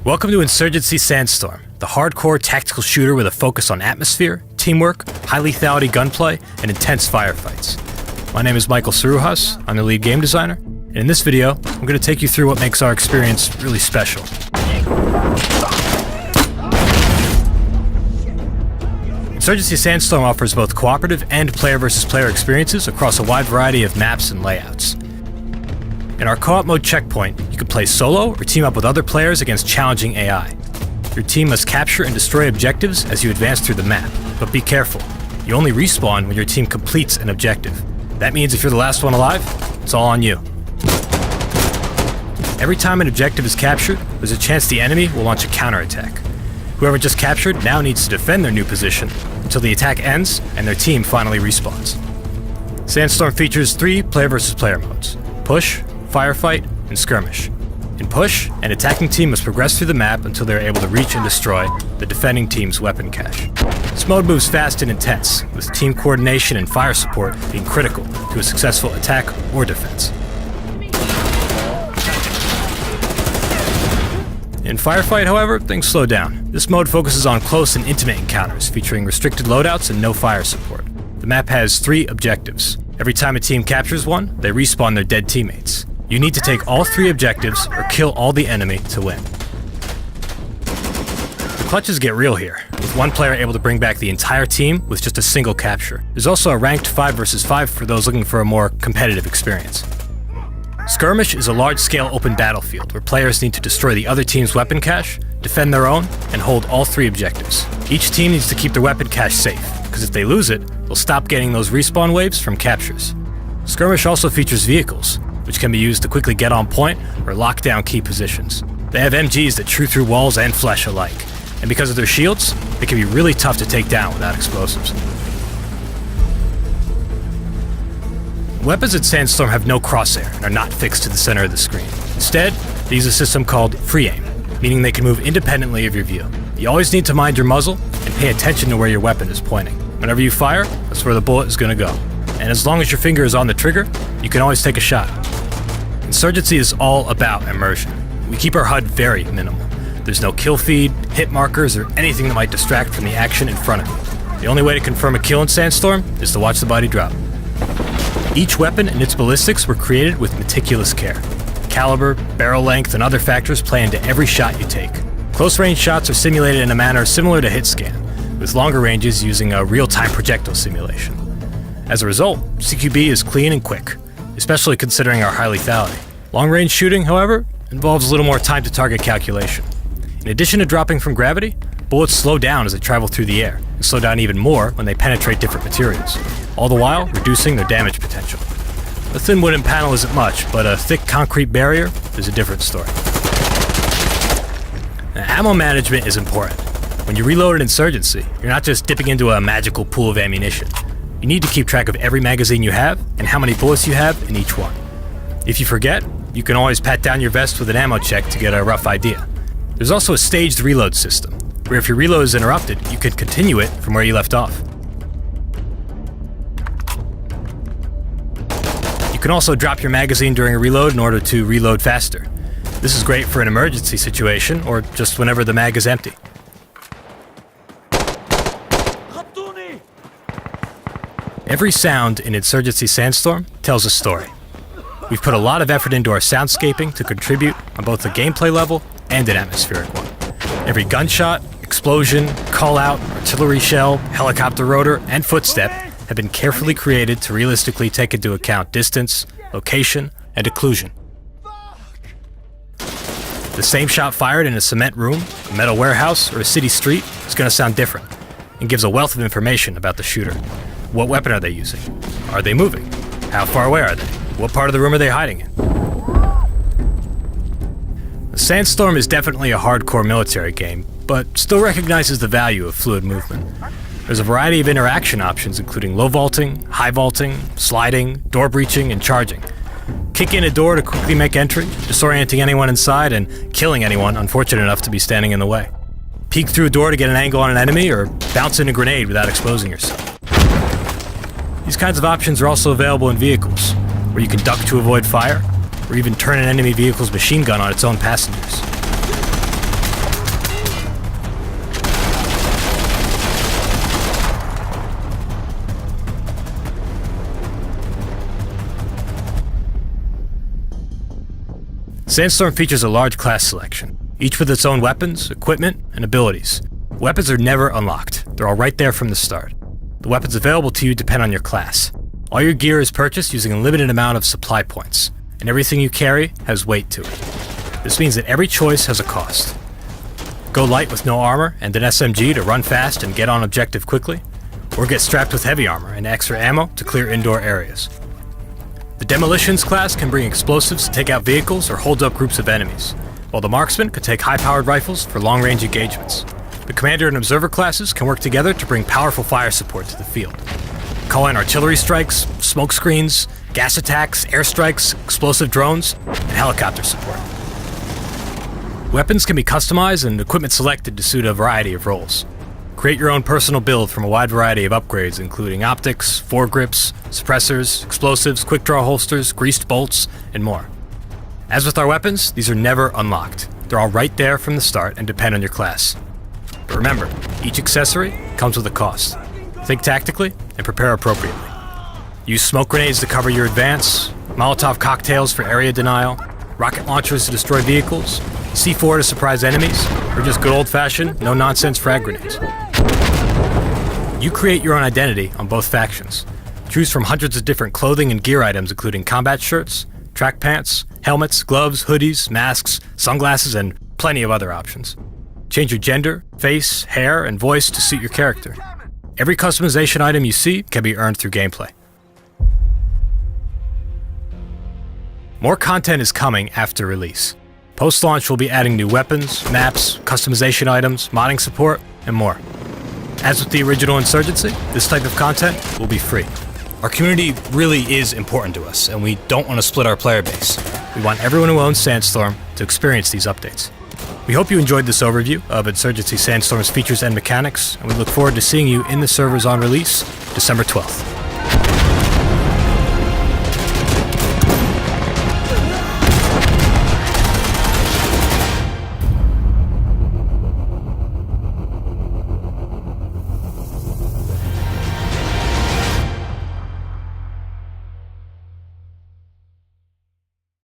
Welcome to Insurgency Sandstorm, the hardcore tactical shooter with a focus on atmosphere, teamwork, high lethality gunplay, and intense firefights. My name is Michael Saruhas, I'm the lead game designer, and in this video, I'm going to take you through what makes our experience really special. Insurgency Sandstorm offers both cooperative and player versus player experiences across a wide variety of maps and layouts. In our co-op mode checkpoint, you can play solo or team up with other players against challenging AI. Your team must capture and destroy objectives as you advance through the map, but be careful. You only respawn when your team completes an objective. That means if you're the last one alive, it's all on you. Every time an objective is captured, there's a chance the enemy will launch a counterattack. Whoever just captured now needs to defend their new position until the attack ends and their team finally respawns. Sandstorm features 3 player versus player modes: Push, Firefight, and Skirmish. In Push, an attacking team must progress through the map until they are able to reach and destroy the defending team's weapon cache. This mode moves fast and intense, with team coordination and fire support being critical to a successful attack or defense. In Firefight, however, things slow down. This mode focuses on close and intimate encounters, featuring restricted loadouts and no fire support. The map has 3 objectives. Every time a team captures one, they respawn their dead teammates. You need to take all 3 objectives or kill all the enemy to win. The clutches get real here, with one player able to bring back the entire team with just a single capture. There's also a ranked 5 versus 5 for those looking for a more competitive experience. Skirmish is a large-scale open battlefield where players need to destroy the other team's weapon cache, defend their own, and hold all 3 objectives. Each team needs to keep their weapon cache safe, because if they lose it, they'll stop getting those respawn waves from captures. Skirmish also features vehicles, which can be used to quickly get on point or lock down key positions. They have MGs that chew through walls and flesh alike, and because of their shields, they can be really tough to take down without explosives. Weapons at Sandstorm have no crosshair and are not fixed to the center of the screen. Instead, they use a system called free aim, meaning they can move independently of your view. You always need to mind your muzzle and pay attention to where your weapon is pointing. Whenever you fire, that's where the bullet is going to go. And as long as your finger is on the trigger, you can always take a shot. Insurgency is all about immersion. We keep our HUD very minimal. There's no kill feed, hit markers, or anything that might distract from the action in front of you. The only way to confirm a kill in Sandstorm is to watch the body drop. Each weapon and its ballistics were created with meticulous care. Caliber, barrel length, and other factors play into every shot you take. Close-range shots are simulated in a manner similar to hit scan, with longer ranges using a real-time projectile simulation. As a result, CQB is clean and quick, especially considering our high lethality. Long-range shooting, however, involves a little more time-to-target calculation. In addition to dropping from gravity, bullets slow down as they travel through the air, and slow down even more when they penetrate different materials, all the while reducing their damage potential. A thin wooden panel isn't much, but a thick concrete barrier is a different story. Now, ammo management is important. When you reload an Insurgency, you're not just dipping into a magical pool of ammunition. You need to keep track of every magazine you have and how many bullets you have in each one. If you forget, you can always pat down your vest with an ammo check to get a rough idea. There's also a staged reload system, where if your reload is interrupted, you can continue it from where you left off. You can also drop your magazine during a reload in order to reload faster. This is great for an emergency situation, or just whenever the mag is empty. Every sound in Insurgency Sandstorm tells a story. We've put a lot of effort into our soundscaping to contribute on both the gameplay level and an atmospheric one. Every gunshot, explosion, call-out, artillery shell, helicopter rotor, and footstep have been carefully created to realistically take into account distance, location, and occlusion. The same shot fired in a cement room, a metal warehouse, or a city street is going to sound different, and gives a wealth of information about the shooter. What weapon are they using? Are they moving? How far away are they? What part of the room are they hiding in? The Sandstorm is definitely a hardcore military game, but still recognizes the value of fluid movement. There's a variety of interaction options, including low vaulting, high vaulting, sliding, door breaching, and charging. Kick in a door to quickly make entry, disorienting anyone inside, and killing anyone unfortunate enough to be standing in the way. Peek through a door to get an angle on an enemy, or bounce in a grenade without exposing yourself. These kinds of options are also available in vehicles, where you can duck to avoid fire, or even turn an enemy vehicle's machine gun on its own passengers. Sandstorm features a large class selection, each with its own weapons, equipment, and abilities. Weapons are never unlocked. They're all right there from the start. The weapons available to you depend on your class. All your gear is purchased using a limited amount of supply points, and everything you carry has weight to it. This means that every choice has a cost. Go light with no armor and an SMG to run fast and get on objective quickly, or get strapped with heavy armor and extra ammo to clear indoor areas. The Demolitions class can bring explosives to take out vehicles or hold up groups of enemies, while the Marksman could take high-powered rifles for long-range engagements. The Commander and Observer classes can work together to bring powerful fire support to the field. Call in artillery strikes, smoke screens, gas attacks, airstrikes, explosive drones, and helicopter support. Weapons can be customized and equipment selected to suit a variety of roles. Create your own personal build from a wide variety of upgrades including optics, foregrips, suppressors, explosives, quick-draw holsters, greased bolts, and more. As with our weapons, these are never unlocked. They're all right there from the start and depend on your class. But remember, each accessory comes with a cost. Think tactically and prepare appropriately. Use smoke grenades to cover your advance, Molotov cocktails for area denial, rocket launchers to destroy vehicles, C4 to surprise enemies, or just good old-fashioned, no-nonsense frag grenades. You create your own identity on both factions. Choose from hundreds of different clothing and gear items including combat shirts, track pants, helmets, gloves, hoodies, masks, sunglasses, and plenty of other options. Change your gender, face, hair, and voice to suit your character. Every customization item you see can be earned through gameplay. More content is coming after release. Post-launch we'll be adding new weapons, maps, customization items, modding support, and more. As with the original Insurgency, this type of content will be free. Our community really is important to us, and we don't want to split our player base. We want everyone who owns Sandstorm to experience these updates. We hope you enjoyed this overview of Insurgency Sandstorm's features and mechanics, and we look forward to seeing you in the servers on release December 12th.